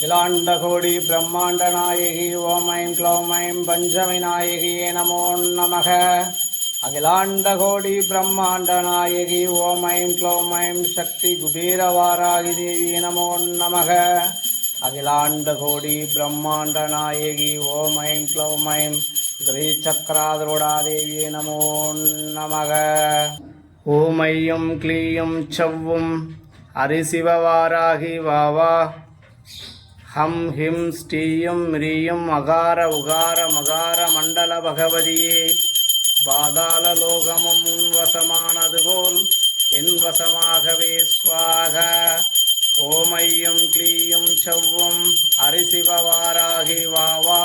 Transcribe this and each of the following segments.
अखिलांडकोटि ब्रह्मांड नायकी ओम ऐं क्लौं ऐं पंचमी नायकिये नमो नमः। अखिलांडकोटि ब्रह्मांड नायकी ओम ऐं क्लौं ऐं शक्ति कुबेर वाराहि देवी नमो नमः। अखिलांडकोटि ब्रह्मांड नायकी ओम ऐं क्लौं ऐं गृहचक्रारूढ़ा देवी नमो नमः। ओम ऐं क्लीं चौं हरिशिववाराहि वावा हम हिम स्टीयं म्रियं अगार उगार मगार मंडल भगवதியே பாதாள லோகமும் உன்வசமானது போல் என் வசமாகவே ஸ்வாக. ஓமையும் க்ளீயும் செவ்வும் அரிசிவவாராகி வாவா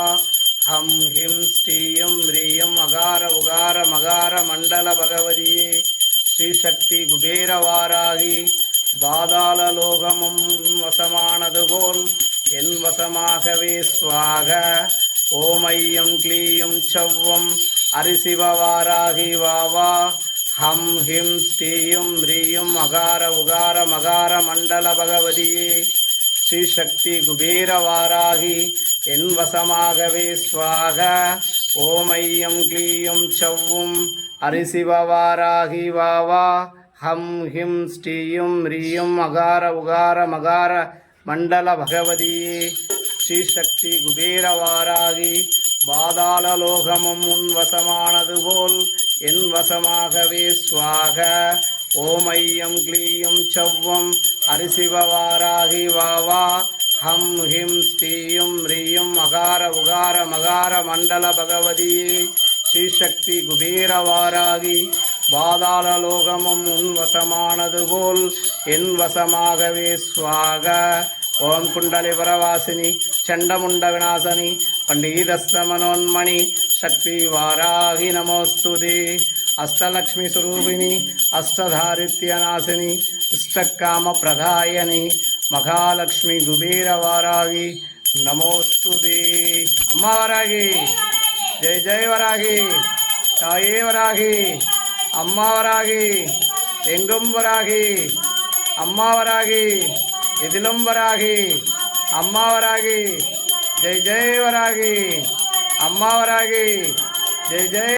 ஹம் ஹிம் ஸ்ரீயும் ரியம் அகார உகார மகார மண்டல பகவதியே ஸ்ரீசக்தி குபேரவாராகி பாதாள லோகமும் வசமானது போல் என் வசமாகவே ஸ்வாக. ஓமையும் க்ளீயும் செவ்வும் அரிசிவவாராகி வாவா ஹம் ஹிம் ஸ்ரீயும் ரியும் அகார உகார மகார மண்டல பகவதியே ஸ்ரீசக்தி குபேரவாராகி என் வசமாகவே ஸ்வாக. ஓமையும் க்ளீயும் செவ்வும் அரிசிவவாராகி வாவா ஹம் ஹிம் ஸ்ரீயும் ரியும் அகார உகார மகார மண்டல பகவதியே ஸ்ரீசக்தி குபேரவாராகி பாதாள லோகமும் உன்வசமானது போல் என் வசமாகவே ஸ்வாக. ஓமையும் க்ளீயும் செவ்வும் அரிசிவவாராகி வாவா ஹம் ஹிம் ஸ்ரீயும் ரியும் அகார உகார மகார மண்டல பகவதியே ஸ்ரீசக்தி குபேரவாராகி பாதாள லோகமும் உன்வசமானது போல் என் வசமாகவே ஸ்வாக. ஓம் குண்டலி பரவாசினி சண்டமுண்ட விநாசனி பண்டீதஸ்தமனோன்மணி சக்தி வாராகி நமோஸ்துதே. அஷ்டலக்ஷ்மி சுரூபிணி அஷ்டதாரித்யநாசினி இஷ்டகாம பிரதாயனி மகாலட்சுமி குபேரவாராகி நமோஸ்துதே. அம்மா வராகி ஜெய் ஜெய் வராகி தாயே வராகி அம்மா வராகி எங்கும் வராகி அம்மா வராகி எதிலும் வராகி அம்மா வராகி ஜெய் ஜெய் வராகி அம்மா வராகி ஜெய் ஜெய்.